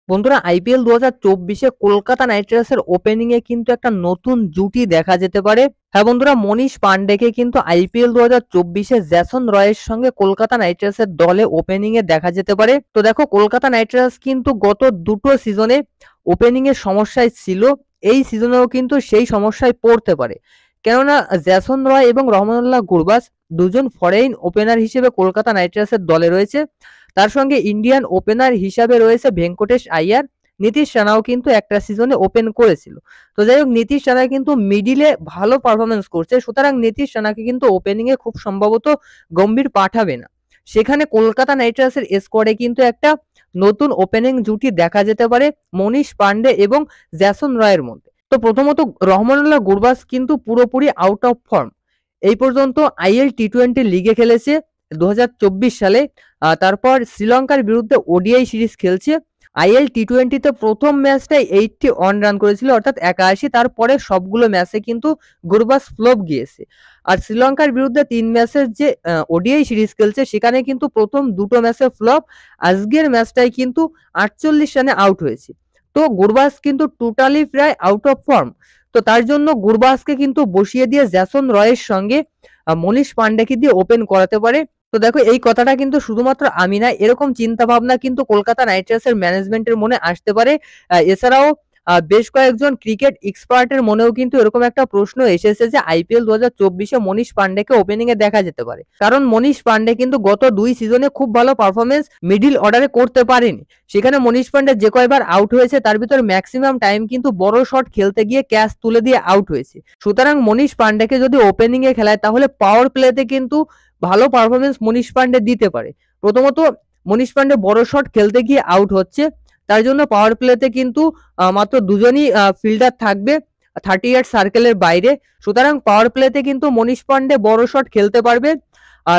বন্ধুরা, IPL 2024-এ Kolkata night রাইডার্সের opening এ কিন্তু একটা নতুন জুটি দেখা যেতে পারে। হ্যাঁ বন্ধুরা, মনীষ পান্ডেকে কিন্তু আইপিএল 2024-এ জ্যাসন রয়ের সঙ্গে কলকাতা নাইট রাইডার্সের দলে ওপেনিং এ দেখা যেতে পারে। তো দেখো, কলকাতা নাইট রাইডার্স কিন্তু গত দুটো সিজনে ওপেনিং এর সমস্যায় ছিল, এই সিজনেও কিন্তু সেই সমস্যায় পড়তে পারে। কেননা জ্যাসন রয় এবং রহমানুল্লাহ গুরবাজ দুজন ফরেন ওপেনার হিসেবে কলকাতা নাইট রাইডার্সের দলে রয়েছে। তার সঙ্গে ইন্ডিয়ান ওপেনার হিসাবে রয়েছে ভেঙ্কটেশ আইয়ার। নীতিশ রানাও কিন্তু একটা সিজনে ওপেন করেছিল। তো যাই হোক, নীতিশ রানা কিন্তু মিডিলে ভালো পারফরমেন্স করছে, সুতরাং নীতিশ রানাকে কিন্তু ওপেনিং এ খুব সম্ভবত গম্ভীর পাঠাবে না। সেখানে কলকাতা নাইট রাইডার্সের স্কোয়াডে কিন্তু একটা নতুন ওপেনিং জুটি দেখা যেতে পারে মনীষ পান্ডে এবং জ্যাসন রয়ের মধ্যে। তো প্রথমত রহমানুল্লাহ গুরবাজ কিন্তু পুরোপুরি আউট অফ ফর্ম। এই পর্যন্ত আইএল টি-20 লিগে খেলেছে 2024 সালে। তারপর শ্রীলঙ্কার বিরুদ্ধে ওডিআই সিরিজ খেলছে। আইএল টি-20 প্রথম ম্যাচটাই 81 রান করেছিল, অর্থাৎ 81। তারপরে সবগুলো ম্যাচে কিন্তু গুরবাজ ফ্লপ গিয়েছে। আর শ্রীলঙ্কার বিরুদ্ধে 3 ম্যাচের যে ওডিআই সিরিজ খেলছে সেখানে কিন্তু প্রথম দুটো ম্যাচে ফ্লপ। আজকের ম্যাচটাই কিন্তু 48 রানে আউট হয়েছে। তো গুরবাজ কিন্তু টোটালি প্রায় আউট অফ ফর্ম। তো তার জন্য গুরবাজকে কিন্তু বসিয়ে দিয়ে জ্যাসন রয়ের সঙ্গে মনীষ পান্ডেকে দিয়ে ওপেন করাতে পারে। তো দেখো, এই কথাটা কিন্তু শুধুমাত্র আমি না, এরকম চিন্তা ভাবনা কিন্তু কলকাতা নাইট রাইডার্সের ম্যানেজমেন্টের মনে আসতে পারে। এছাড়াও বেশ কয়েকজন ক্রিকেট এক্সপার্টের মনেও কিন্তু এরকম একটা প্রশ্ন এসেছে যে আইপিএল 2024-এ মনীষ পান্ডেকে ওপেনিং এ দেখা যেতে পারে। কারণ মনীষ পান্ডে কিন্তু গত 2 সিজনে খুব ভালো পারফরমেন্স মিডল অর্ডারে করতে পারেনি। সেখানে মনীষ পান্ডে যে কয়বার আউট হয়েছে তার ভিতর ম্যাক্সিমাম টাইম কিন্তু বড় শট খেলতে গিয়ে ক্যাচ তুলে দিয়ে আউট হয়েছে। সুতরাং মনীষ পান্ডেকে যদি ওপেনিং এ খেলায় তাহলে পাওয়ার প্লেতে কিন্তু ভালো পারফরমেন্স মনীষ পান্ডে দিতে পারে। প্রথমত, মনীষ পান্ডে বড় শট খেলতে গিয়ে আউট হচ্ছে, তার জন্য পাওয়ার প্লেতে কিন্তু মাত্র দুজনই ফিল্ডার থাকবে 30 ইয়ার্ড সার্কেলের বাইরে। সুতরাং পাওয়ার প্লেতে কিন্তু মনীষ পান্ডে বড় শট খেলতে পারবে।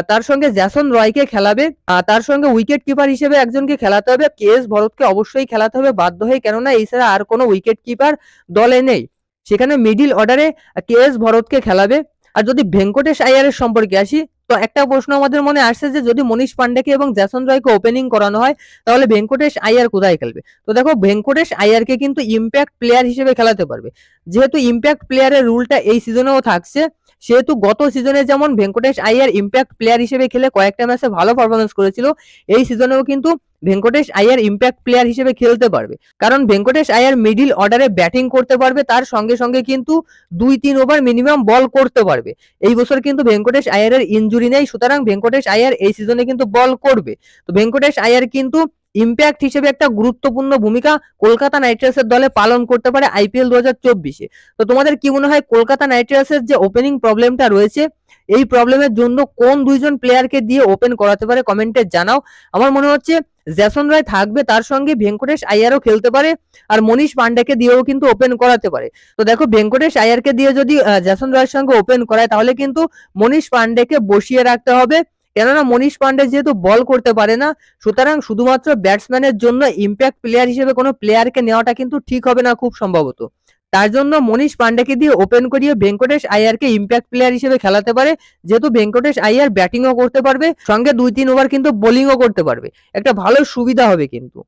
তার সঙ্গে জ্যাসন রয়কে খেলাবে। তার সঙ্গে উইকেট কিপার হিসেবে একজনকে খেলাতে হবে, কেএস ভরতকে অবশ্যই খেলাতে হবে বাধ্য হয়ে, কেননা এছাড়া আর কোনো উইকেট কিপার দলে নেই। সেখানে মিডিল অর্ডারে কেএস ভরতকে খেলাবে। আর যদি ভেঙ্কটেশ আইয়ারের সম্পর্কে আসি, তো একটা প্রশ্ন আমাদের মনে আসছে যে যদি মনীষ পান্ডেকে এবং জ্যাসন রয়কে ওপেনিং করানো হয় তাহলে ভেঙ্কটেশ আইয়ার কোথায় খেলবে? তো দেখো, ভেঙ্কটেশ আইয়ারকে কিন্তু ইম্প্যাক্ট প্লেয়ার হিসেবে খেলাতে পারবে। যেহেতু ইম্প্যাক্ট প্লেয়ারের রুলটা এই সিজনেও থাকছে, সেহেতু গত সিজনে যেমন ভেঙ্কটেশ আইয়ার ইম্প্যাক্ট প্লেয়ার হিসেবে খেলে কয়েকটা ম্যাচে ভালো পারফরমেন্স করেছিল, এই সিজনেও কিন্তু ভেঙ্কটেশ আইয়ার ইম্প্যাক্ট প্লেয়ার হিসেবে খেলতে পারবে। কারণ ভেঙ্কটেশ আইয়ার মিডিল অর্ডারে ব্যাটিং করতে পারবে, তার সঙ্গে সঙ্গে কিন্তু 2-3 ওভার মিনিমাম বল করতে পারবে। এই বছর কিন্তু ভেঙ্কটেশ আইয়ারের ইনজুরি নেই, সুতরাং ভেঙ্কটেশ আইয়ার এই সিজনে কিন্তু বল করবে। তো ভেঙ্কটেশ আইয়ার কিন্তু ইম্প্যাক্ট হিসেবে একটা গুরুত্বপূর্ণ ভূমিকা কলকাতা নাইট রাইডার্সের দলে পালন করতে পারে আইপিএল 2024-এ। তো তোমাদের কি মনে হয়, কলকাতা নাইট রাইডার্সের যে ওপেনিং প্রবলেমটা রয়েছে, এই প্রবলেমের জন্য কোন দুইজন প্লেয়ারকে দিয়ে ওপেন করাতে পারে? কমেন্টে জানাও। আমার মনে হচ্ছে জ্যাসন রয় থাকবে, তার সঙ্গে ভেঙ্কটেশ আইয়ারও খেলতে পারে, আর মনীষ পান্ডেকে দিয়েও কিন্তু ওপেন করাতে পারে। তো দেখো, ভেঙ্কটেশ আইয়ারকে দিয়ে যদি জ্যাসন রয়ের সঙ্গে ওপেন করায় তাহলে কিন্তু মনীষ পান্ডেকে বসিয়ে রাখতে হবে, কেননা মনীষ পান্ডে যেহেতু বল করতে পারে না, সুতরাং শুধুমাত্র ব্যাটসম্যানের জন্য ইম্প্যাক্ট প্লেয়ার হিসেবে কোনো প্লেয়ারকে নেওয়াটা কিন্তু ঠিক হবে না খুব সম্ভবত। তার জন্য মনীষ পান্ডেকে দিয়ে ওপেন করিয়ে ভেঙ্কটেশ আইয়ারকে ইম্প্যাক্ট প্লেয়ার হিসেবে খেলাতে পারে, যেহেতু ভেঙ্কটেশ আইয়ার ব্যাটিংও করতে পারবে, সঙ্গে 2-3 ওভার কিন্তু বোলিংও করতে পারবে। একটা ভালো সুবিধা হবে কিন্তু।